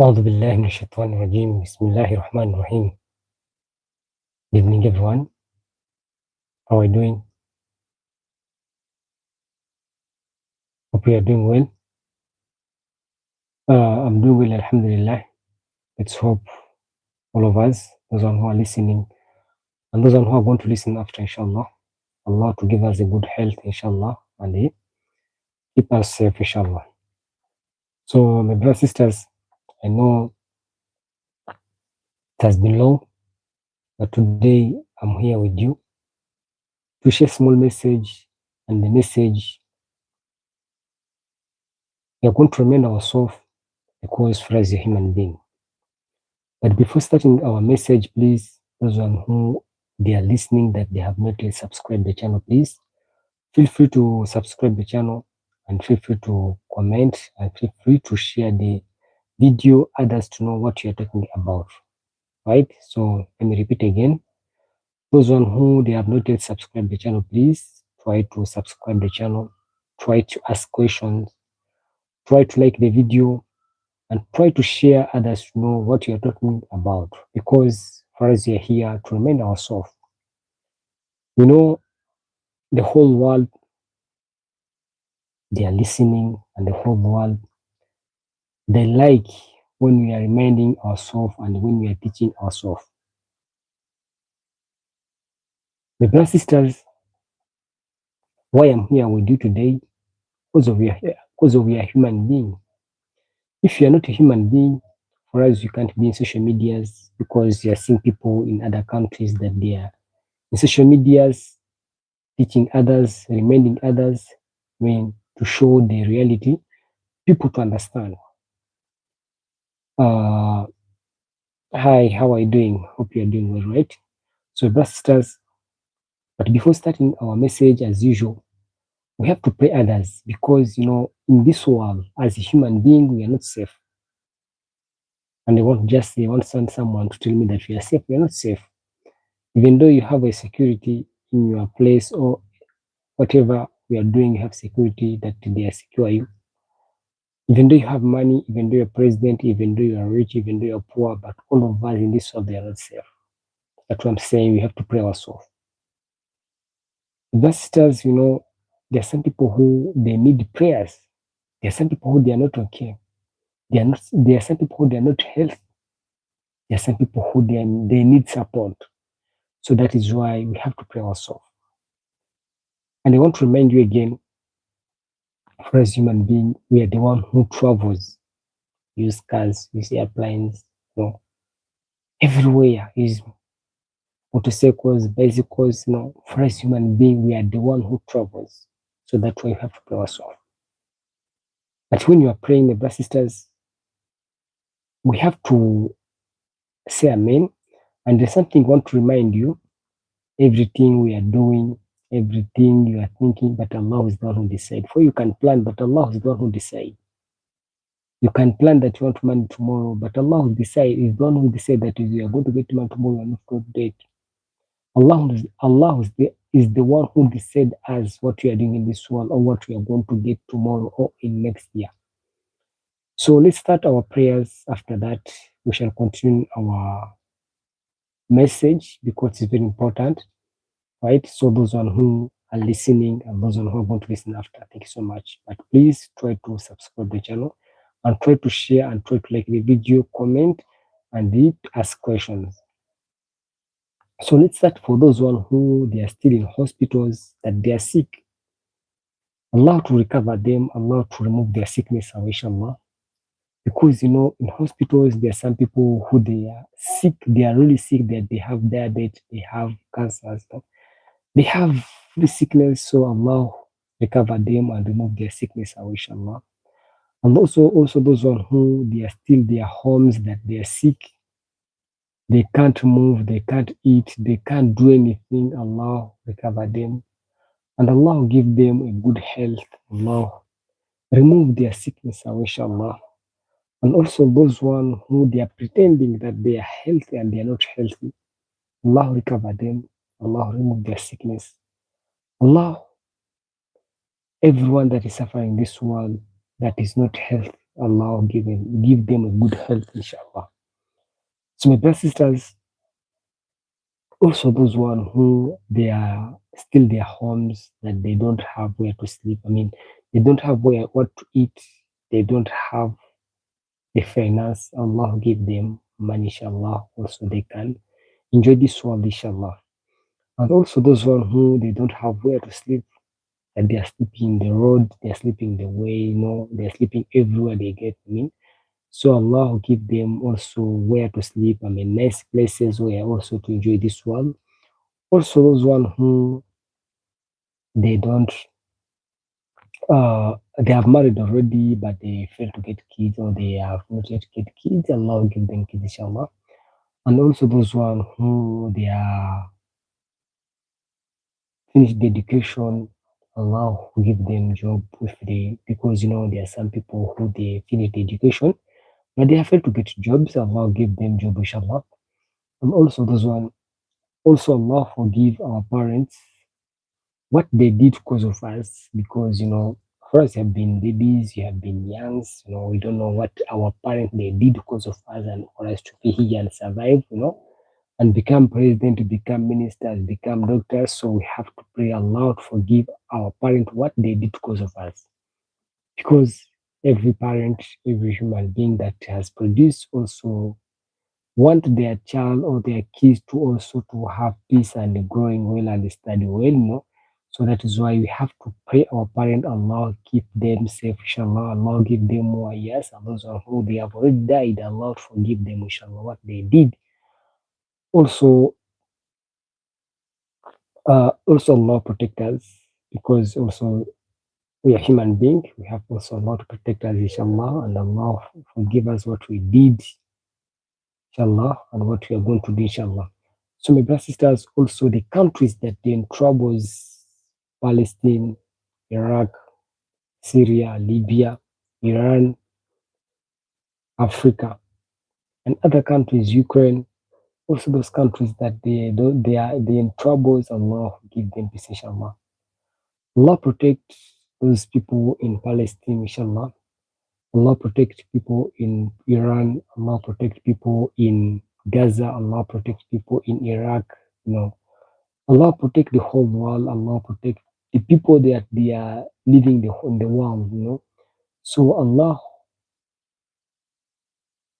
أعوذ بالله من الشيطان الرجيم بسم الله الرحمن الرحيم. Good evening everyone. How are you doing? Hope you are doing well. I'm doing well, Alhamdulillah. Let's hope all of us, those who are listening and those who are going to listen after, inshallah, Allah to give us a good health, inshallah, and keep us safe, inshallah. So, my brothers and sisters, I know it has been long, but today I'm here with you to share a small message, and the message we are going to remind ourselves because for us a human being. But before starting our message, please, those who they are listening that they have not yet subscribed the channel, please feel free to subscribe the channel and feel free to comment and feel free to share the video others to know what you are talking about. Right? So let me repeat again. Those who they have not yet subscribed the channel, please try to subscribe the channel, try to ask questions, try to like the video, and try to share others to know what you're talking about, because for us we are here to remind ourselves. You know, the whole world they are listening, and the whole world they like when we are reminding ourselves and when we are teaching ourselves. My brothers and sisters, why I'm here with you today, because of we are human being. If you are not a human being, for us you can't be in social medias, because you are seeing people in other countries that they are in social medias teaching others, reminding others, to show the reality, people to understand. Uh, Hi, how are you doing? Hope you are doing well, right? So, brothers sisters, but before starting our message, as usual, we have to pray others, because in this world, as a human being, we are not safe. And they want someone to tell me that we are safe. We are not safe. Even though you have a security in your place or whatever we are doing, you have security that they are secure you. Even though you have money, even though you're president, even though you are rich, even though you're poor, but all of us in this world, they are not safe. That's what I'm saying. We have to pray ourselves. The sisters, there are some people who they need prayers. There are some people who they are not okay. There are some people who they are not healthy. There are some people who they need support. So that is why we have to pray ourselves. And I want to remind you again, for as human being, we are the one who travels, use cars, use airplanes, everywhere, use motorcycles, bicycles, for us human being, we are the one who travels. So that's why we have to pray ourselves. But when you are praying, my brothers sisters, we have to say amen. And there's something I want to remind you. Everything we are doing, everything you are thinking, but Allah is the one who decides. For you can plan, but Allah is the one who decides. You can plan that you want money tomorrow, but Allah will decide. Is the one who decide that you are going to get money tomorrow, you are not going to get. Allah is the one who decide as what we are doing in this world, or what we are going to get tomorrow or in next year. So let's start our prayers. After that, we shall continue our message, because it's very important, right? So those who are listening and those who are going to listen after, thank you so much. But please try to subscribe the channel and try to share and try to like the video, comment, and ask questions. So let's start for those who they are still in hospitals, that they are sick. Allah to recover them, Allah to remove their sickness, inshallah. Because in hospitals there are some people who they are sick, they are really sick, that they have diabetes, they have cancer and stuff. They have the sickness, so Allah recover them and remove their sickness, inshallah. And also those who they are still their homes, that they are sick, they can't move, they can't eat, they can't do anything. Allah recover them. And Allah give them a good health. Allah remove their sickness, inshallah. And also those who they are pretending that they are healthy and they are not healthy. Allah recover them. Allah remove their sickness. Allah, everyone that is suffering in this world that is not healthy, Allah give them a good health, inshallah. So my brothers sisters, also those one who they are still their homes that they don't have where to sleep. I mean, they don't have where what to eat. They don't have the finance. Allah give them money, inshallah. Also they can enjoy this world, inshallah. And also those one who they don't have where to sleep, that they are sleeping in the road, they are sleeping the way, they are sleeping everywhere they get. I mean, so Allah will give them also where to sleep. I mean, nice places where also to enjoy this world. Also, those one who they don't, they have married already, but they fail to get kids, or they have not yet get kids. Allah will give them kids, inshallah. And also those one who they are finished the education, Allah will give them job if they, because there are some people who they finish the education, but they have failed to get jobs. Allah will give them job, inshallah. And also those one, also Allah forgive our parents what they did because of us, because for us have been babies, you have been youngs, we don't know what our parents they did because of us and for us to be here and survive, and become president, become ministers, become doctors. So we have to pray Allah to forgive our parents what they did because of us, because every parent, every human being that has produced also want their child or their kids to also to have peace and growing well and study well, So that is why we have to pray our parent, Allah keep them safe, inshallah. Allah give them more years. And those who they have already died, Allah forgive them, inshallah, what they did. Also, also Allah protect us, because also we are human beings. We have also Allah to protect us, inshallah, and Allah forgive us what we did, inshallah, and what we are going to do, inshallah. So, my brothers and sisters, also the countries that are in troubles: Palestine, Iraq, Syria, Libya, Iran, Africa, and other countries, Ukraine. Also, those countries that they in troubles, Allah give them peace, inshallah. Allah protect those people in Palestine, inshallah. Allah protect people in Iran. Allah protect people in Gaza. Allah protect people in Iraq. Allah protect the whole world. Allah protect the people that they are living in the world. So Allah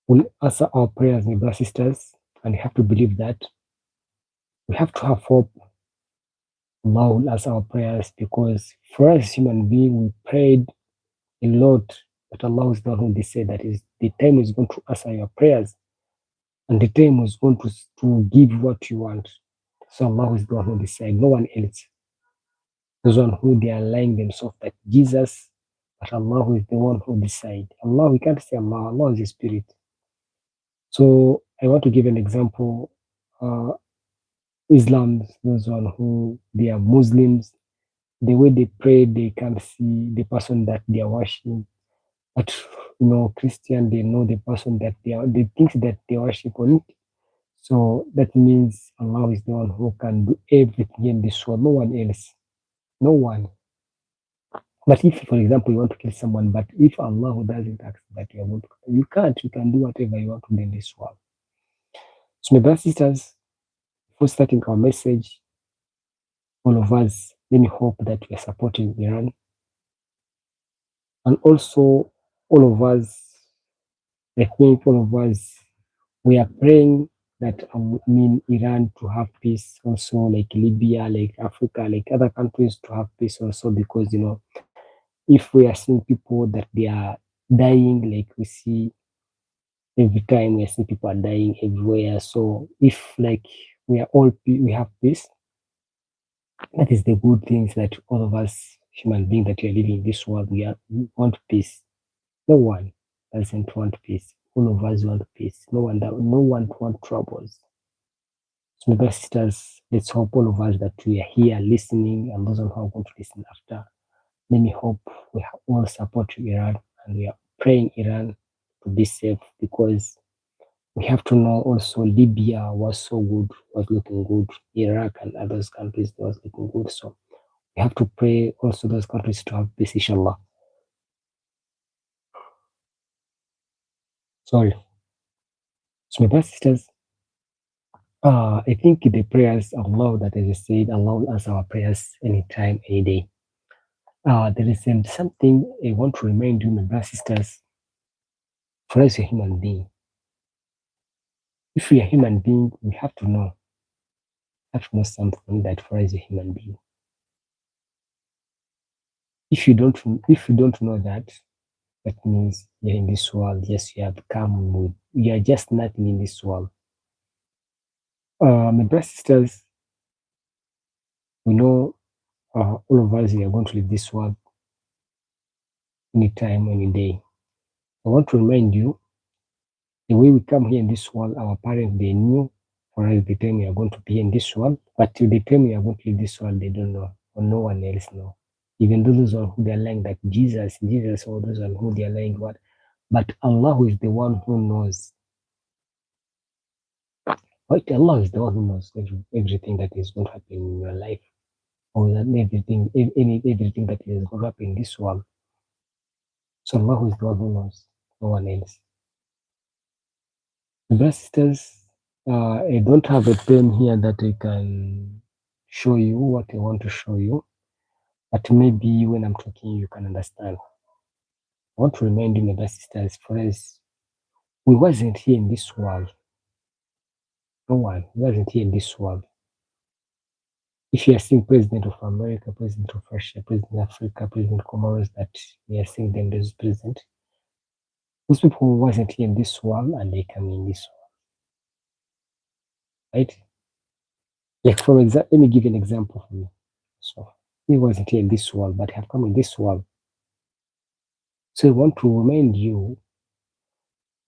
will answer our prayers, my brothers and sisters, and we have to believe that. We have to have hope. Allah will answer our prayers, because for us human being, we prayed a lot, but Allah is the one who said that is the time is going to answer your prayers, and the time is going to give what you want. So Allah is the one who decide, no one else. Those one who they are lying themselves like Jesus, but Allah is the one who decide. Allah, we can't say Allah. Allah is a spirit. So I want to give an example. Uh, Islam, those one who they are Muslims, the way they pray, they can see the person that they are worshiping. But Christian, they know the person that they think that they worship on it. So that means Allah is the one who can do everything in this world. No one else. No one. But if, for example, you want to kill someone, but if Allah doesn't ask that you are going to, you can't. You can do whatever you want to do in this world. So, my brothers and sisters, before starting our message, all of us, let me hope that we are supporting Iran, and also all of us, I think all of us, we are praying that Iran to have peace, also like Libya, like Africa, like other countries to have peace also, because if we are seeing people that they are dying, like we see every time we see people are dying everywhere. So if like we have peace, that is the good things that all of us human beings that we are living in this world, we want peace. No one doesn't want peace. All of us want peace. No one want troubles. So, my sisters, let's hope all of us that we are here listening, and those who are going to listen after. Let me hope we all support Iran, and we are praying Iran to be safe, because we have to know also Libya was so good, was looking good. Iraq and others countries was looking good. So we have to pray also those countries to have peace, inshallah. Sorry. So my brothers and sisters, I think the prayers of Allah that as I said, Allah answers our prayers anytime, any day. There is something I want to remind you, my brothers and sisters, for us a human being. If we are human being, we have to know something that for us a human being. If you don't if you don't know that, that means you're in this world. Yes, you have come with you are just nothing in this world. My brothers and sisters, we know all of us we are going to leave this world anytime, any day. I want to remind you the way we come here in this world, our parents they knew for us the time we are going to be in this world, but till the time we are going to leave this world, they don't know, or no one else know. Even those on who they are lying like Jesus, or those on who they are lying what. But Allah is the one who knows. Right? Allah is the one who knows everything that is going to happen in your life, or that everything that is going to happen in this world. So Allah is the one who knows, no one else. Brothers sisters, I don't have a pen here that I can show you what I want to show you, but maybe when I'm talking, you can understand. I want to remind you, my brothers sisters, for us, we wasn't here in this world. No one wasn't here in this world. If you are seeing President of America, President of Russia, President of Africa, President of Comoros, that we are seeing them as president, those people wasn't here in this world and they come in this world, right? Like for example, let me give you an example for me. So he wasn't here in this world, but have come in this world. So I want to remind you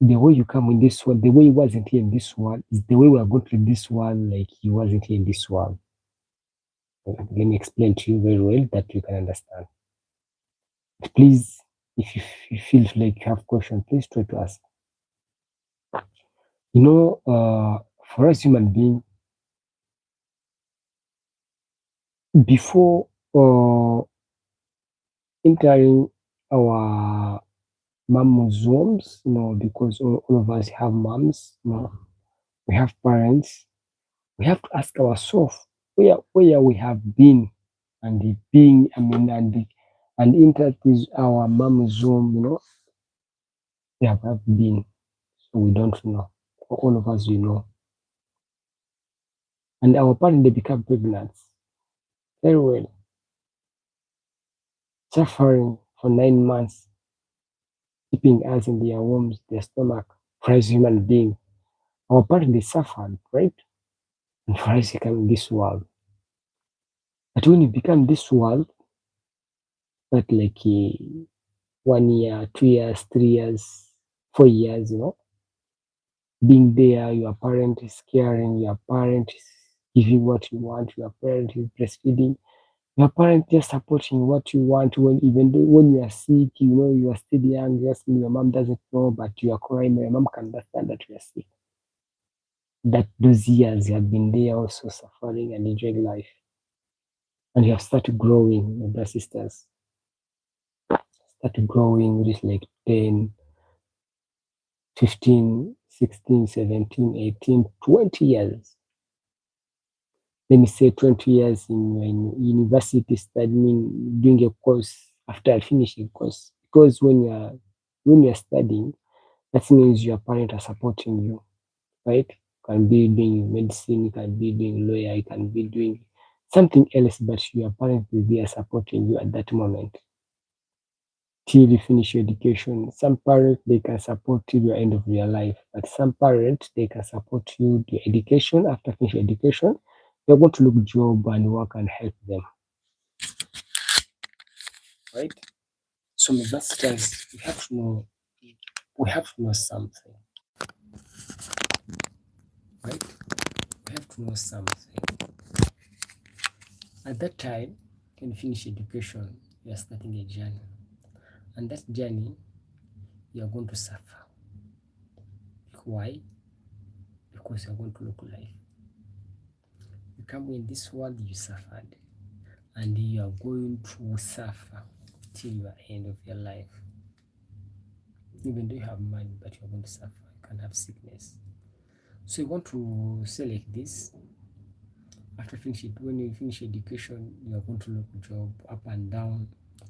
the way you come in this world, the way he wasn't here in this world, is the way we are going to this world like he wasn't here in this world. Let me explain to you very well that you can understand. Please, if you feel like you have questions, please try to ask. You know, for us human being, before entering our mom's wombs, because all of us have moms, we have parents, we have to ask ourselves where we have been and the being, and entered with our mom's womb, we have been, so we don't know. All of us, we know. And our parents, they become pregnant very well, suffering for 9 months, keeping us in their wombs, their stomach, for us human being. Our parents, they suffered, right? And for us, they come in this world. But when you become this world, not like 1 year, 2 years, 3 years, 4 years, being there, your parent is caring, your parent is giving what you want, your parent is breastfeeding, your parent is supporting what you want when even though when you are sick, you are still young, yes, your mom doesn't know, but you are crying, your mom can understand that you are sick. That those years you have been there also suffering and enjoying life. And you have started growing, your brothers sisters. Started growing, reach like 10, 15, 16, 17, 18, 20 years. Let me say 20 years in university studying, doing a course after I finish a course. Because when you're studying, that means your parents are supporting you, right? You can be doing medicine, you can be doing lawyer, you can be doing something else, but your parents will be supporting you at that moment till you finish your education. Some parents they can support till the end of your life, but some parents they can support you to education. After finish education, they're going to look job and work and help them, right? So my masters, we have to know something, right? We have to know something. At that time, when you finish education, you are starting a journey, and that journey you are going to suffer. Why? Because you are going to look life. You come in this world, you suffered, and you are going to suffer till the end of your life. Even though you have money, but you're going to suffer. You can have sickness. So you want to say like this. After finish it, when you finish education, you are going to look job up and down,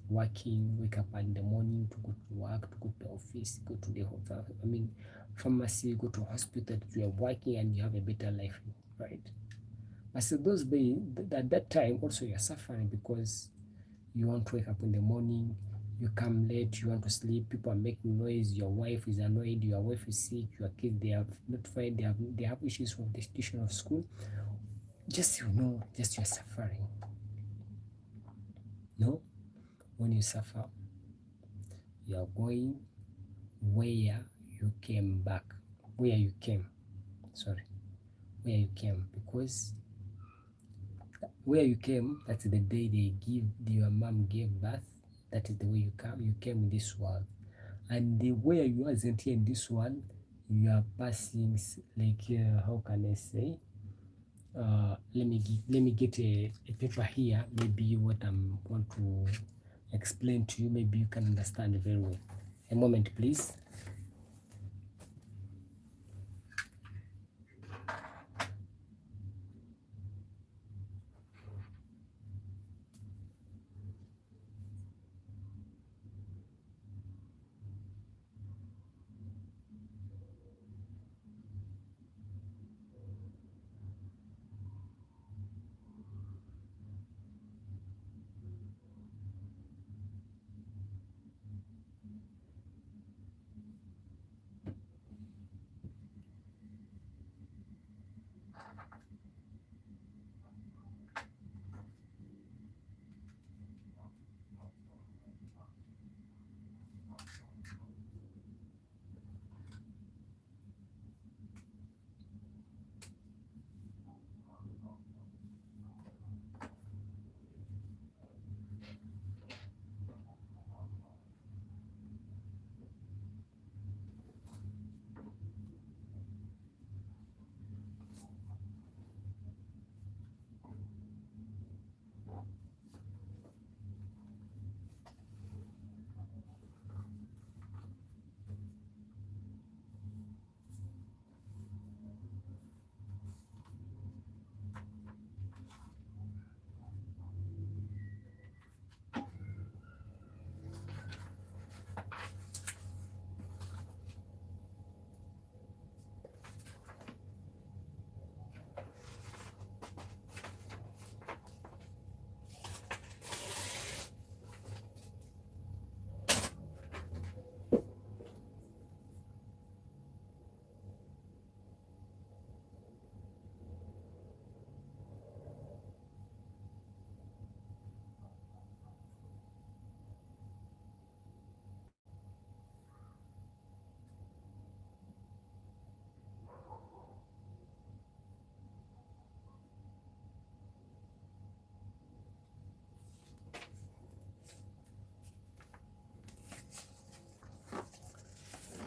working, wake up in the morning to go to work, to go to the office, go to the pharmacy, go to hospital. You are working and you have a better life, right? But so those days, at that time, also you are suffering because you want to wake up in the morning, you come late, you want to sleep, people are making noise, your wife is annoyed, your wife is sick, your kids they have not fine, they have issues with the institution of school. Just just you're suffering. No, when you suffer, you are going where you came back, where you came, sorry, where you came, because where you came, that's the day your mom gave birth. That is the way you came in this world. And the way you wasn't here in this world, you are passing like how can I say? Let me get a paper here. Maybe what I'm going to explain to you, maybe you can understand very well. A moment, please.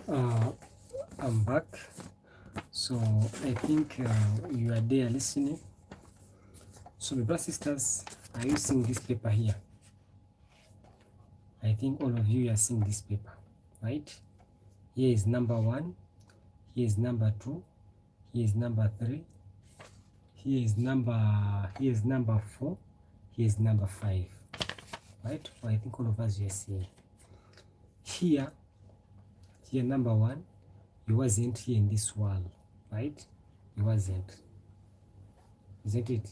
Uh, I'm back. So I think you are there listening. So my brothers sisters, are you seeing this paper here? I think all of you are seeing this paper, right? Here is number 1, here is number 2, here is number 3, here is number 4, here is number 5, right? So I think all of us are seeing. Here number 1, you wasn't here in this world, right? You wasn't, isn't it?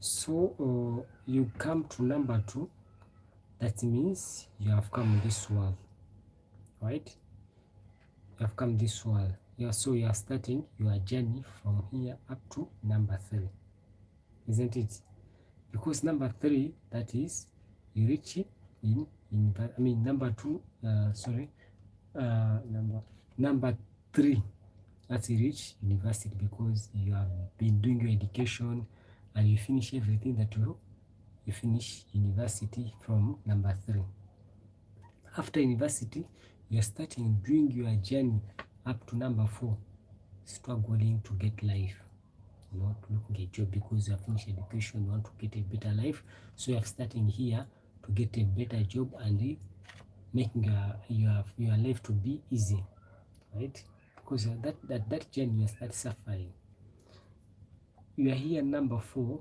So you come to number 2, that means you have come this world, right? You have come this world. So you are starting your journey from here up to number 3, isn't it? Because number 3, that is you reach it number 2, number 3, that's you reach university, because you have been doing your education and you finish everything that you finish university from number 3. After university, you're starting doing your journey up to number 4, struggling to get life, not looking at job, because you have finished education, you want to get a better life. So you are starting here to get a better job and making your life to be easy, right? Because that journey is that suffering. You are here number 4,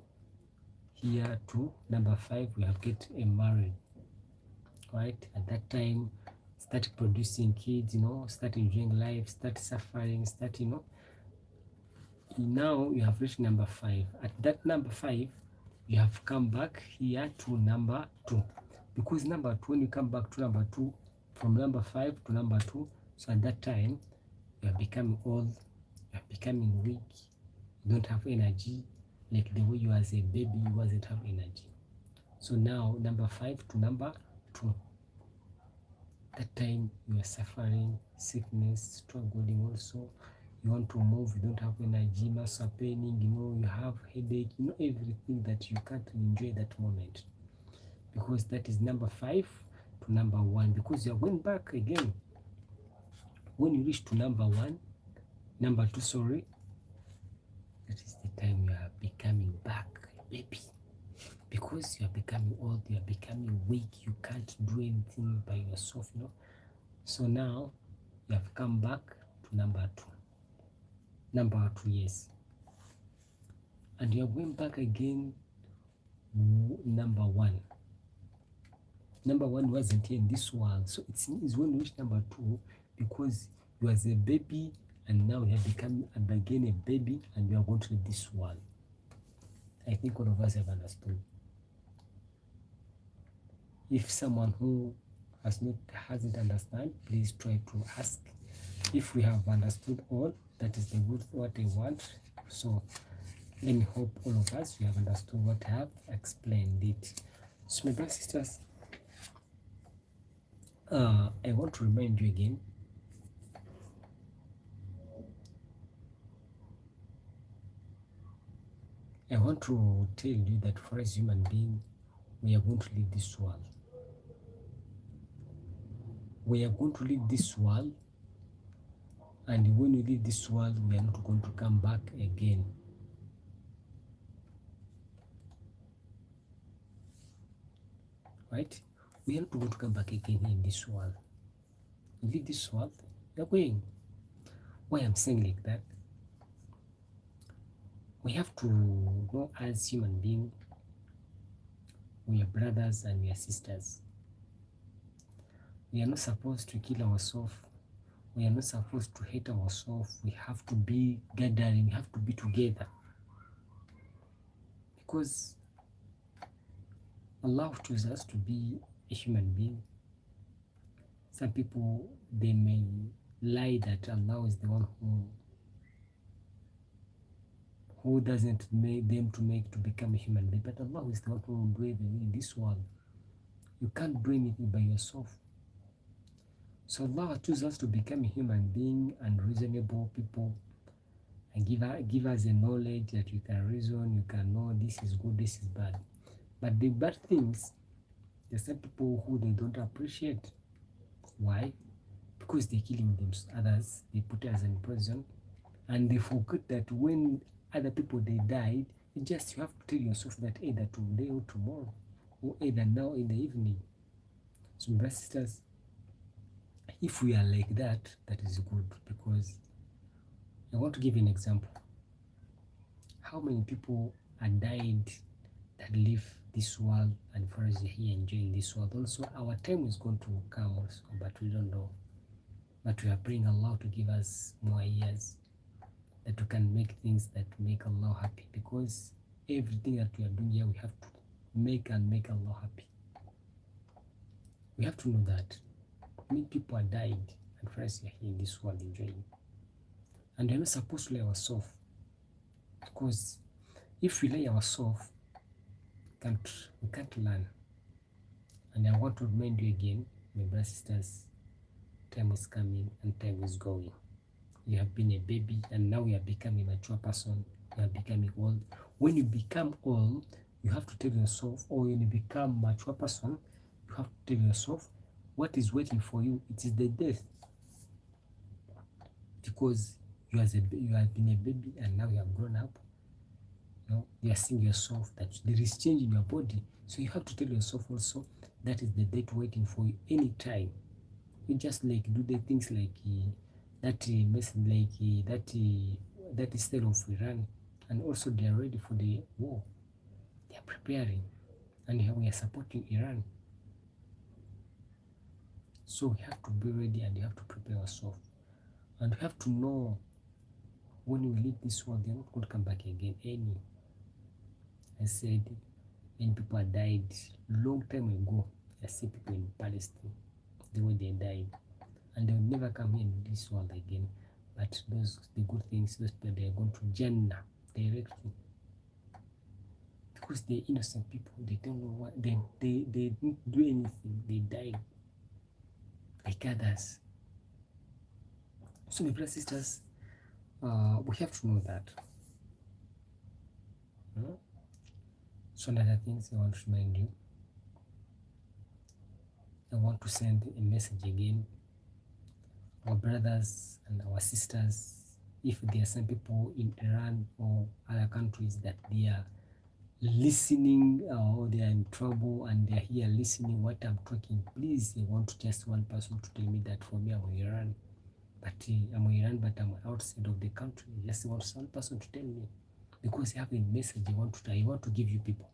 here to number 5, we have get married, right? At that time, start producing kids, start enjoying life, start suffering, start, now you have reached number 5. At that number 5, you have come back here to number 2, because number 2, when you come back to number 2, from number 5 to number 2, so at that time you are becoming old, you are becoming weak, you don't have energy like the way you as a baby you wasn't have energy. So now number 5 to number 2, that time you are suffering sickness, struggling also, you want to move, you don't have energy, muscle paining, you have headache, everything that you can't enjoy that moment, because that is number 5 to number 1, because you are going back again. When you reach to number 2, sorry, that is the time you are becoming back a baby, because you are becoming old, you are becoming weak, you can't do anything by yourself, So now you have come back to number 2. Number 2, yes. And you are going back again, number 1. Number 1 wasn't here in this world, so it means when you reach number 2, because you was a baby and now you have become again a baby and you are going to leave this world. I think all of us have understood. If someone who hasn't understand, please try to ask. If we have understood all, that is the good what I want. So let me hope all of us, we have understood what I have explained it. So my brothers and sisters, I want to remind you again, I want to tell you that for as human being, we are going to leave this world. We are going to leave this world, and when we leave this world, we are not going to come back again. Right? We are not going to come back again in this world. We leave this world, we are going. Why I'm saying like that? We have to know as human beings, we are brothers and we are sisters. We are not supposed to kill ourselves. We are not supposed to hate ourselves. We have to be gathering, we have to be together. Because Allah chose us to be a human being. Some people, they may lie that Allah is the one who doesn't make them to become a human being, but Allah is the one who will do everything in this world. You can't do anything by yourself. So Allah chose us to become a human being and reasonable people, and give us a knowledge that you can reason, you can know this is good, this is bad. But the bad things, there's some people who they don't appreciate. Why? Because they're killing others, they put us in prison, and they forget that when other people they died, you have to tell yourself that either today or tomorrow, or either now in the evening. So my sisters, if we are like that, that is good, because I want to give you an example. How many people are died that live this world, and for us here enjoying this world? Also, our time is going to come also, but we don't know. But we are praying Allah to give us more years, that we can make things that make Allah happy, because everything that we are doing here, we have to make Allah happy. We have to know that many people are died, and for us we are here in this world enjoying. And we are not supposed to lie ourselves, because if we lie ourselves, we can't learn. And I want to remind you again, my brothers and sisters, time is coming and time is going. You have been a baby and now you are becoming a mature person, you are becoming old. When you become old, you have to tell yourself, or when you become a mature person, you have to tell yourself what is waiting for you. It is the death. Because you have been a baby and now you have grown up. You are seeing yourself that there is change in your body. So you have to tell yourself also that is the date waiting for you anytime. You just like do the things like that message like that style of Iran, and also they are ready for the war. They are preparing, and we are supporting Iran. So we have to be ready and we have to prepare ourselves. And we have to know when we leave this world, they're not going to come back again. I said, many people have died long time ago. I see people in Palestine, the way they died, and they will never come here in this world again. But the good things, those people, they are going to Jannah directly, because they're innocent people. They don't know what they didn't do anything. They died like others. So, my brothers and sisters, we have to know that. So, another things I want to remind you, I want to send a message again. Our brothers and our sisters, if there are some people in Iran or other countries that they are listening or they are in trouble and they are here listening what I'm talking, please, I want just one person to tell me that for me, I'm Iran, but I'm outside of the country. I just want one person to tell me, because I have a message I want to give you people.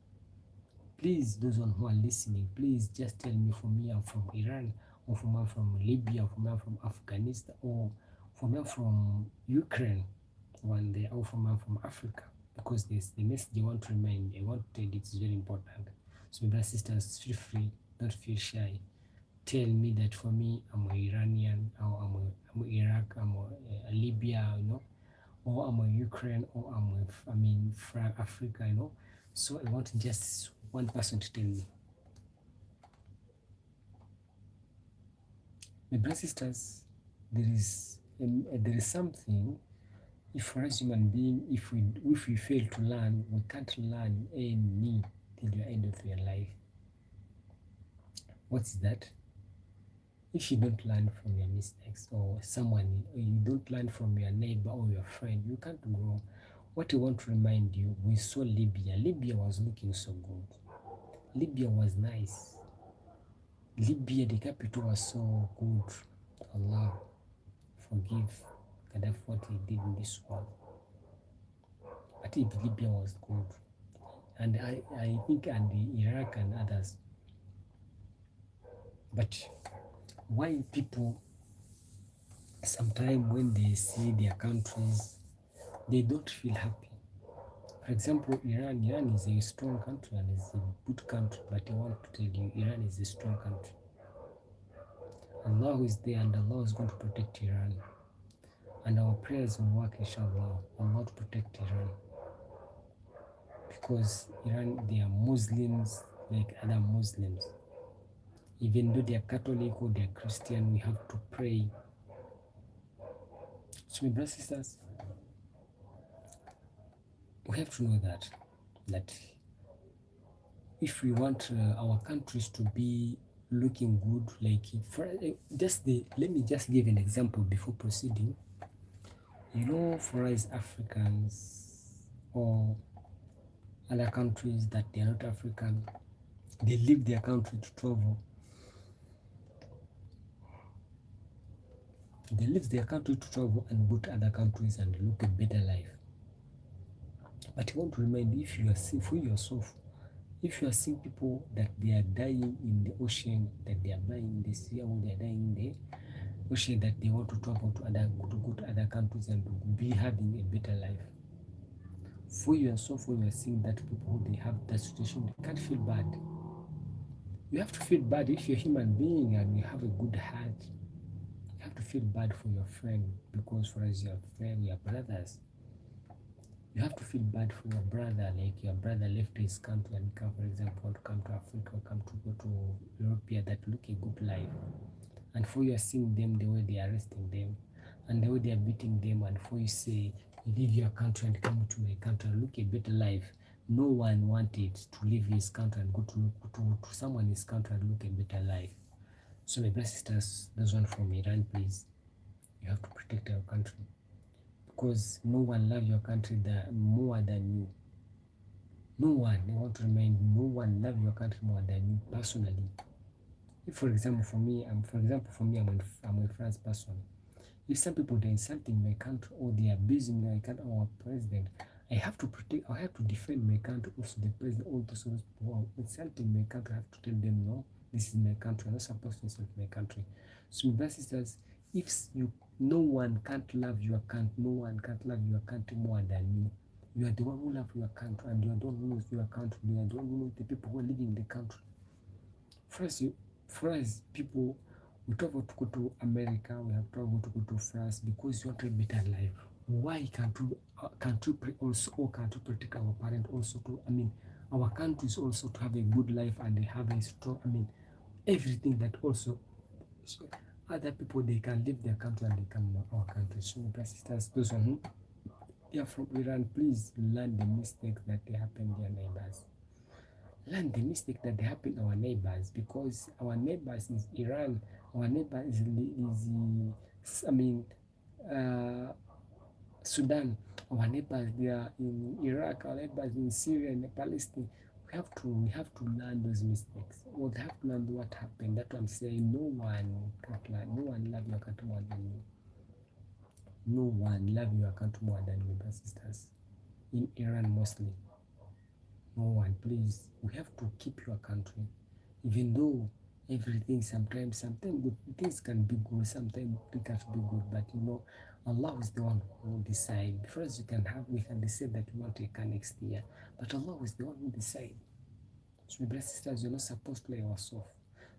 Please, those one who are listening, please just tell me, for me, I'm from Iran, or for me, I'm from Libya, or for me, I'm from Afghanistan, or for me, I'm from Ukraine, or for me, I'm from Africa. Because this the message I want to remind, I want to tell you, it's very important. So, my brothers and sisters, feel free, don't feel shy. Tell me that for me, I'm an Iranian, or I'm Iraq, I'm a Libya, or I'm a Ukraine, or I'm in Africa, So I want just one person to tell me. My brothers and sisters, there is something. If for us human being, if we fail to learn, we can't learn any till the end of your life. What's that? If you don't learn from your mistakes, or you don't learn from your neighbor or your friend, you can't grow. What I want to remind you, we saw Libya. Libya was looking so good. Libya was nice. Libya, the capital, was so good. Allah forgive Gaddafi what he did in this world. But Libya was good. And I think and the Iraq and others. But why people sometimes when they see their countries, they don't feel happy? For example, Iran is a strong country and is a good country, but I want to tell you, Iran is a strong country. Allah is there and Allah is going to protect Iran. And our prayers will work, inshallah, Allah to protect Iran. Because Iran, they are Muslims like other Muslims. Even though they are Catholic or they are Christian, we have to pray. So, my brothers and sisters, we have to know that if we want our countries to be looking good, like let me just give an example before proceeding. For us Africans or other countries that they are not African, they leave their country to travel. They leave their country to travel and go to other countries and look a better life. But I want to remind you, if you are seeing for yourself, if you are seeing people that they are dying in the ocean, that they are dying in the sea, or they are dying in the ocean, that they want to travel to go to other countries and be having a better life. For yourself, when you are seeing that people they have that situation, you can't feel bad. You have to feel bad if you're a human being and you have a good heart. You have to feel bad for your friend, because for us, your friend, your brothers. You have to feel bad for your brother, like your brother left his country and come, for example, to come to Africa or come to go to Europe that look a good life. And for you are seeing them the way they are arresting them and the way they are beating them, and for you say, leave your country and come to my country and look a better life. No one wanted to leave his country and go to someone in his country and look a better life. So, my brothers and sisters, those one from Iran, please, you have to protect our country, because no one loves your country more than you. No one. I want to remind you, no one loves your country more than you personally. If, for me, I'm a France person. If some people they're insulting my country or they are abusing my country or our president, I have to protect. I have to defend my country. Also, the president, all those people who are insulting my country, I have to tell them no. This is my country. I'm not supposed to insult my country. So, my brothers and sisters, if you, no one can't love your country, no one can't love your country more than you. You are the one who love your country, and you are the one who knows your country. You are the one who knows the people who are living in the country. First, first people, we travel to go to America, we have traveled to go to France because you want a better life. Why can't we also, or can't we protect our parents also to, I mean, our countries also to have a good life and they have a strong, I mean, everything that also, so other people they can leave their country and they come to our country. So, brothers and sisters, those who are from Iran, please learn the mistakes that they happen to their neighbors. Learn the mistake that they happen to our neighbors, because our neighbors is Iran, our neighbor is I mean uh, Sudan, our neighbors they are in Iraq, our neighbors in Syria and Palestine. We have to learn those mistakes. We have to learn what happened. That's what I'm saying. No one love your country more than you. No one love your country more than you, brothers and sisters. In Iran mostly. No one, please. We have to keep your country. Even though everything sometimes good things can be good, sometimes it can't be good, but Allah is the one who decide. First we can decide that we want a car next year, but Allah is the one who decide. So my brothers sisters, you're not supposed to play yourself.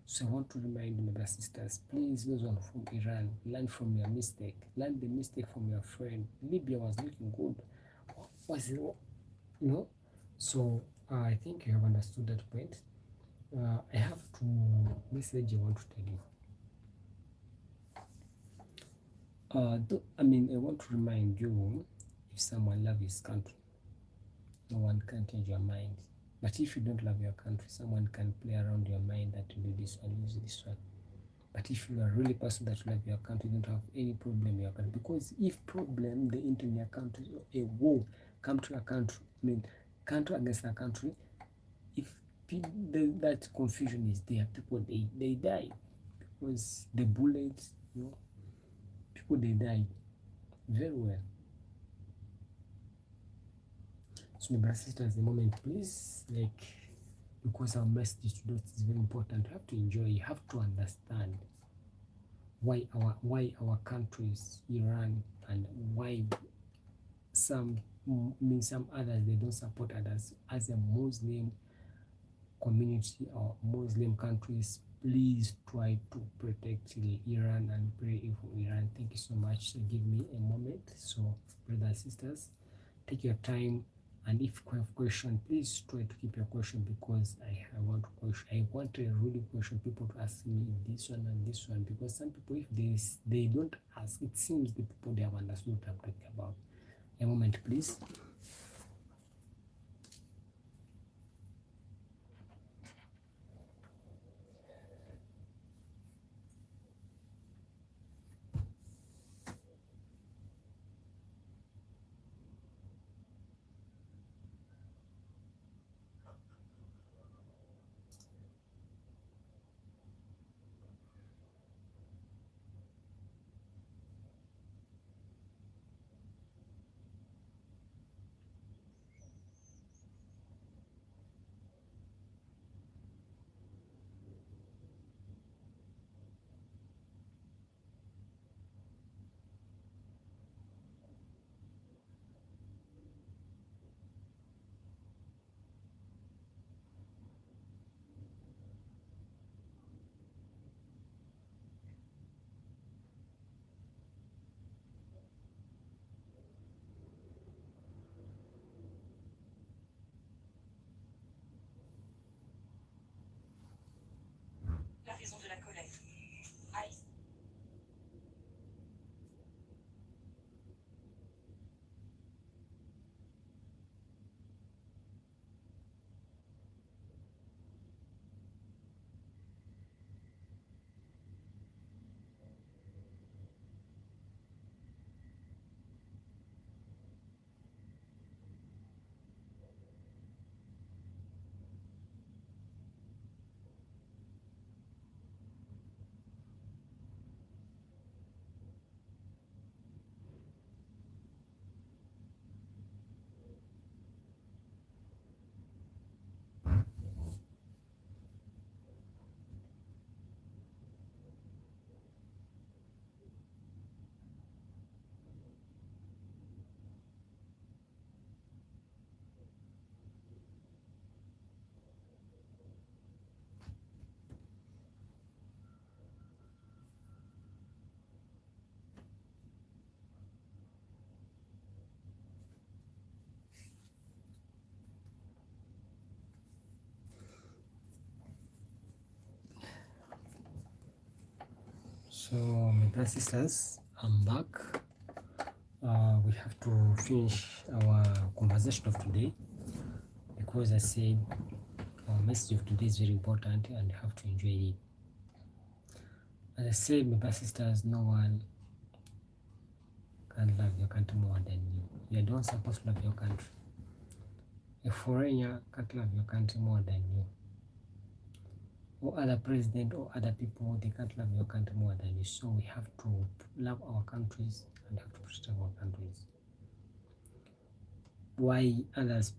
So I want to remind my brothers sisters, please, those one from Iran, learn from your mistake. Learn the mistake from your friend. Libya was looking good. Was it, you know? So I think you have understood that point. I have two message I want to tell you. I want to remind you, if someone loves his country, no one can change your mind. But if you don't love your country, someone can play around your mind that you do this one, use this one. But if you are really person that love your country, you don't have any problem in your country. Because if problem they enter in your country, a war come to your country, country against a country, if that confusion is there, people they die because the bullets, people they die very well. So my brothers and sisters, the moment, please, because our message today is very important. You have to enjoy. You have to understand why our countries, Iran, and why some others they don't support others as a Muslim community or Muslim countries. Please try to protect Iran and pray for Iran. Thank you so much. So give me a moment. So, brothers and sisters, take your time. And if you have question, please try to keep your question, because I want question. I want a really question people to ask me this one and this one, because some people, if they don't ask, it seems the people they have understood what I'm talking about. A moment, please. So, my brothers and sisters, I'm back. We have to finish our conversation of today because I said our message of today is very important and you have to enjoy it. As I said, my brothers and sisters, no one can love your country more than you. You are the one supposed to love your country. A foreigner can't love your country more than you. Or other president or other people, they can't love your country more than you. So we have to love our countries and have to protect our countries. Why others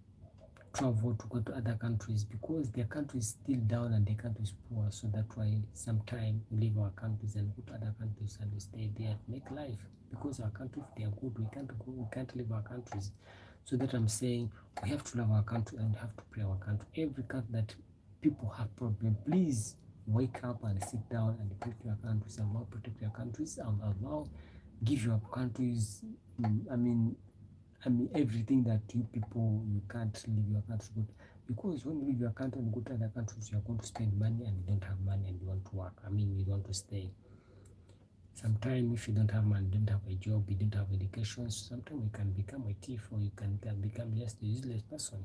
travel to go to other countries? Because their country is still down and their country is poor. So that's why sometimes we leave our countries and go to other countries and we stay there to make life. Because our country, if they are good, we can't go, we can't leave our countries. So that I'm saying we have to love our country and we have to pray our country. Every country that people have problem, please wake up and sit down and protect your countries. Allah protect your countries and Allah give your countries everything that you people you can't leave your country good. Because when you leave your country and go to other countries, you are going to spend money and you don't have money and you want to work. You want to stay. Sometimes if you don't have money, you don't have a job, you don't have education, sometimes you can become a thief or you can become just a useless person,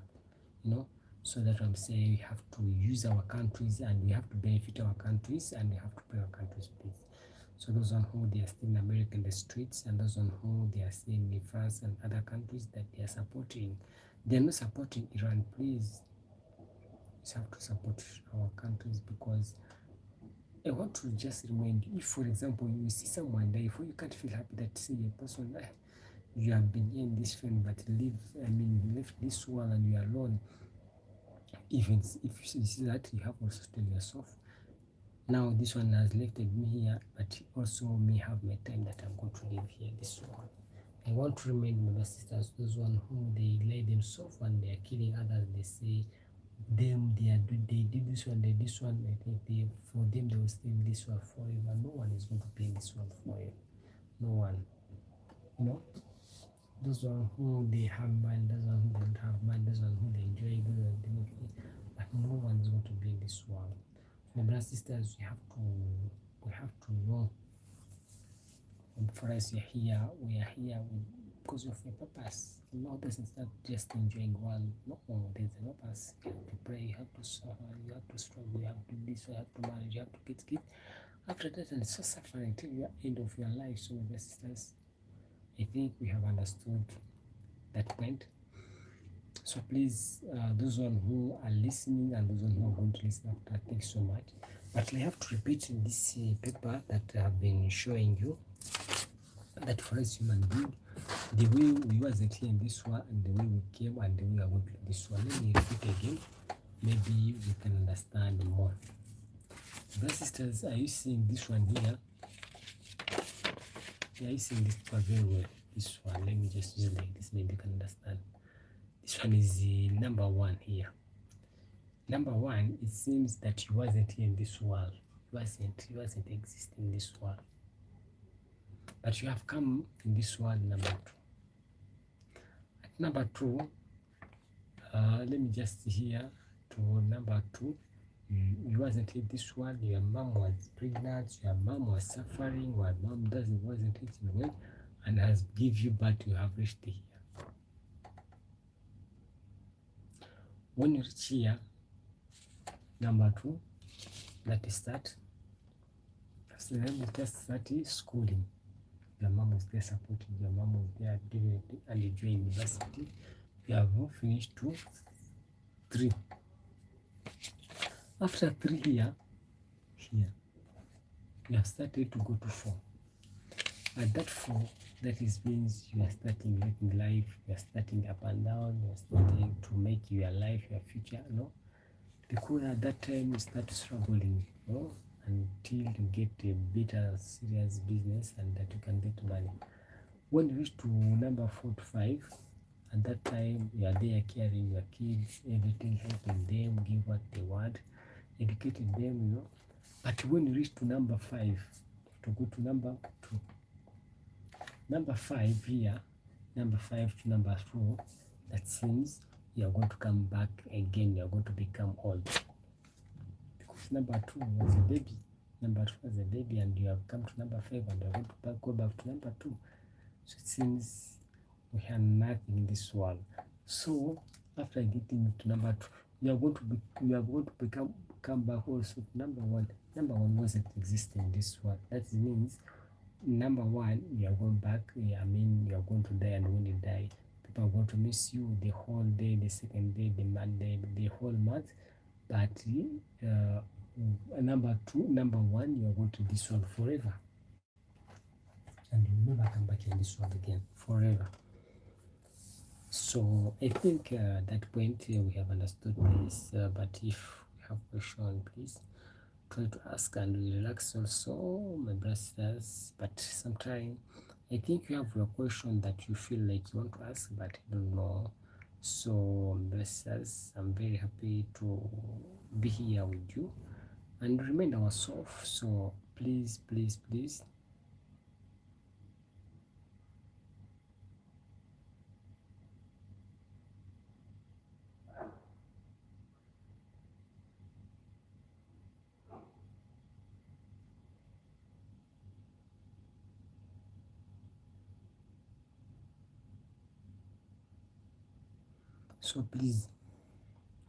So that I'm saying we have to use our countries and we have to benefit our countries and we have to pay our countries please. So those on who they are still in America in the streets and those on who they are still in France and other countries that they are supporting, they are not supporting Iran, please. We have to support our countries because I want to just remind you, if for example you see someone die, you can't feel happy that see a person you have been in this film but you left this world and you are alone. Even if you see that, you have also tell yourself, now this one has left me here, but also may have my time that I'm going to live here, this one. I want to remind my sisters, those one who they lay themselves and they are killing others, they say they did this one, they did this one, I think for them they will stay in this world forever. No one is going to be in this world forever. No one. Those one who they have mind, those one who don't have mind, those one who they enjoy, those one who don't, but no one is going to be in this world. My brothers and sisters, we have to know. And for us, we are here because of a purpose. No doesn't start just enjoying one. No, there's a purpose. You have to pray, you have to suffer, you have to struggle, you have to do this, you have to marry, you have to get kids. After that, and so suffering till the end of your life. So my brothers and sisters, I think we have understood that point. So please, those one who are listening and those one who are going to listen after, thank you so much. But I have to repeat in this paper that I have been showing you that for us human being, the way we wasn't here in this one and the way we came and the way we are going to this one. Let me repeat again. Maybe we can understand more. Brothers and sisters, are you seeing this one here? Are you seeing this one very well? This one, let me just use it like this, maybe you can understand. This one is the number one here. Number one, it seems that you wasn't here in this world. You wasn't existing in this world. But you have come in this world, number two. At number two, let me just here to number two. You wasn't in this world, your mom was pregnant, your mom was suffering, your mom wasn't eating well, and has give you birth, you have reached here. When you reach here, number two, that is that. So then you just start schooling. Your mom was there supporting, your mom was there doing it, and you join university. You have finished 2, 3. After 3 here, you have started to go to 4. At that 4, that is means you are starting making life, you are starting up and down, you are starting to make your life, your future, because at that time you start struggling, until you get a better serious business and that you can get money. When you reach to number 4 to 5, at that time you are there caring your kids, everything, helping them, give what they want, educating them, But when you reach to number 5, to go to number 2. Number 5 here, number 5 to number 4, that seems you are going to come back again, you are going to become old. Because number 2 was a baby, number 2 as a baby, and you have come to number 5, and you're going to go back to number 2. So it seems we have nothing in this world. So after getting to number 2, you are going to come back also to number 1. Number 1 wasn't existing in this world. That means number 1, you are going back. You are going to die, and when you die, people are going to miss you the whole day, the second day, the Monday, the whole month. But number 2, number 1, you are going to this world forever, and you will never come back in this world again forever. So I think at that point we have understood this. But if you have question, please try to ask, and relax also, my brothers. But sometimes I think you have a question that you feel like you want to ask, but you don't know. So, brothers, I'm very happy to be here with you and remind ourselves. So please, please, please. So please,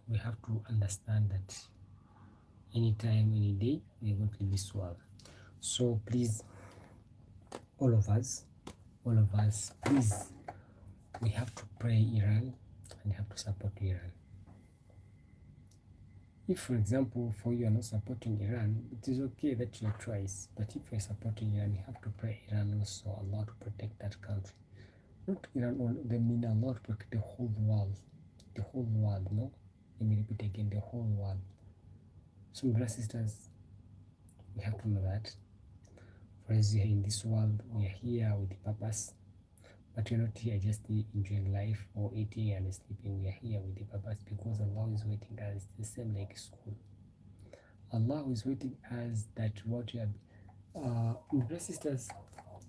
we have to understand that anytime, any day, we are going to leave this world. So please, all of us, please, we have to pray Iran, and have to support Iran. If, for example, for you are not supporting Iran, it is okay that you are twice. But if you are supporting Iran, you have to pray Iran also, Allah to protect that country. Not Iran only, they mean Allah to protect the whole world. The whole world, no? Let me repeat again, the whole world. So, brothers and sisters, we have to know that. For us here in this world, we are here with a purpose. But we're not here just enjoying life or eating and sleeping. We are here with a purpose because Allah is waiting us, the same like school. Allah is waiting us that what you have. Brothers and sisters,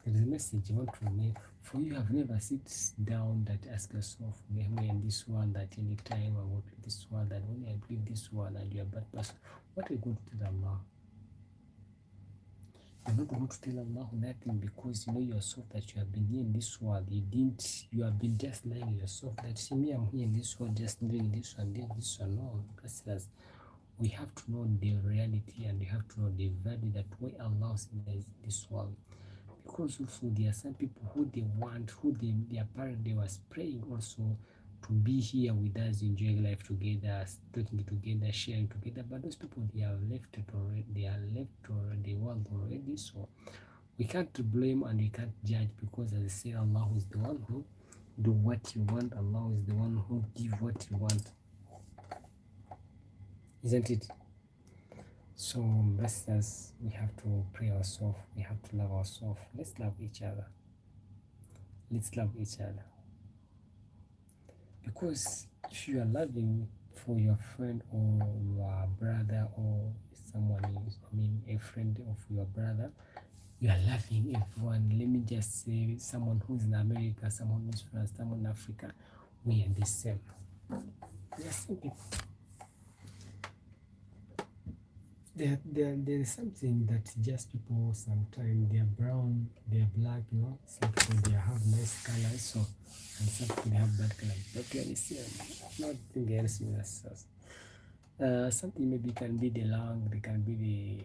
there is a message I want to make. For you have never sit down that ask yourself, when in this world, that any time I work with this world, that when I leave this world and you are a bad person, what are you going to tell Allah? You're not going to tell Allah nothing, because you know yourself that you have been here in this world. You have been just lying yourself that, see me, I'm here in this world just doing this one, doing this one. No, because we have to know the reality, and you have to know the value that why Allah is in this world. Because also there are some people who their parents, they was praying also to be here with us, enjoying life together, talking together, sharing together. But those people, they have left it already. They are left the world already. So we can't blame and we can't judge, because as I say, Allah is the one who do what you want. Allah is the one who give what you want, isn't it? So, brothers, we have to pray ourselves. We have to love ourselves. Let's love each other. Let's love each other. Because if you are loving for your friend or your brother or someone else, a friend of your brother, you are loving everyone. Let me just say, someone who's in America, someone who's in France, someone in Africa, we are the same. We are same people. There is something that just people sometimes, they are brown, they are black, some people they have nice colors, so, and some people they have bad colors, but we are the same. Nothing else in us. Something maybe can be the language, it can be the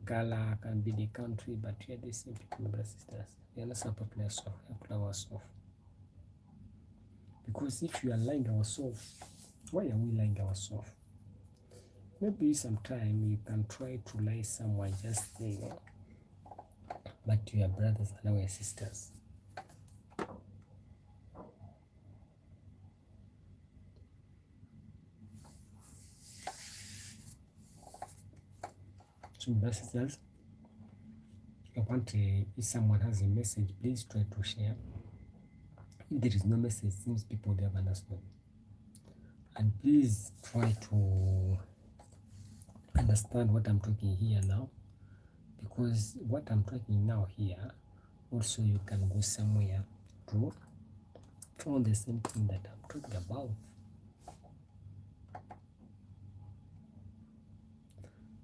color, can be the country, but we are the same people, brothers and sisters. We are not supporting ourselves, we have to love ourselves. Because if you are lying ourselves, why are we lying ourselves? Maybe sometime you can try to lie someone, just say, but to your brothers and our sisters. So, brothers and sisters, if someone has a message, please try to share. If there is no message, it seems people they have understood. And please try to understand what I'm talking here now, because what I'm talking now here, also you can go somewhere to find the same thing that I'm talking about.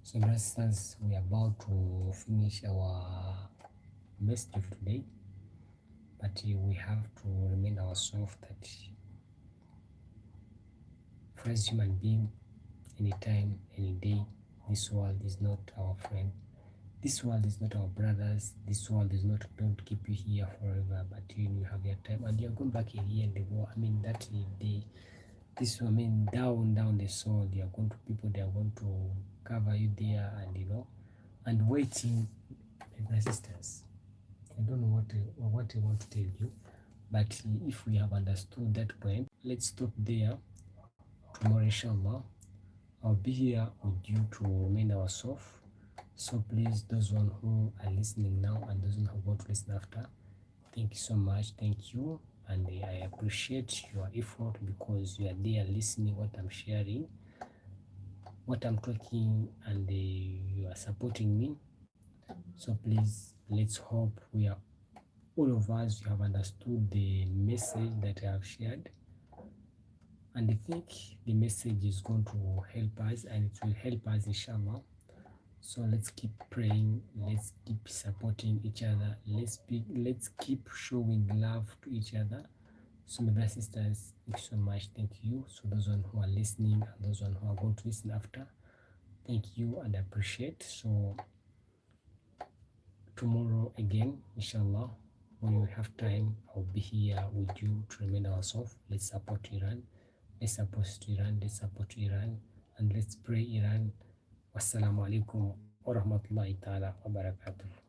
So, brothers and sisters, we are about to finish our message of today, but we have to remind ourselves that for as human being, anytime, any day, this world is not our friend. This world is not our brothers. This world is not don't keep you here forever, but you have your time and you're going back in here and the war. I mean that day, this I mean down the soul. You are going to people. They are going to cover you there, and and waiting. My sisters, I don't know what I want to tell you, but if we have understood that point, let's stop there. Tomorrow, inshallah, I'll be here with you to remind ourselves. So please, those one who are listening now and those one who are going to listen after, thank you so much. Thank you. And I appreciate your effort because you are there listening what I'm sharing, what I'm talking, and you are supporting me. So please, let's hope we are all of us you have understood the message that I have shared. And I think the message is going to help us and it will help us inshallah. So let's keep praying, let's keep supporting each other, let's keep showing love to each other. So my brothers and sisters, thank you so much. Thank you. So those one who are listening and those one who are going to listen after, thank you and appreciate. So tomorrow again, inshallah, when we have time, I'll be here with you to remind ourselves. Let's support Iran. Let's support Iran. Let's support Iran. And let's pray Iran. Wassalamu alaikum wa rahmatullahi ta'ala wa barakatuh.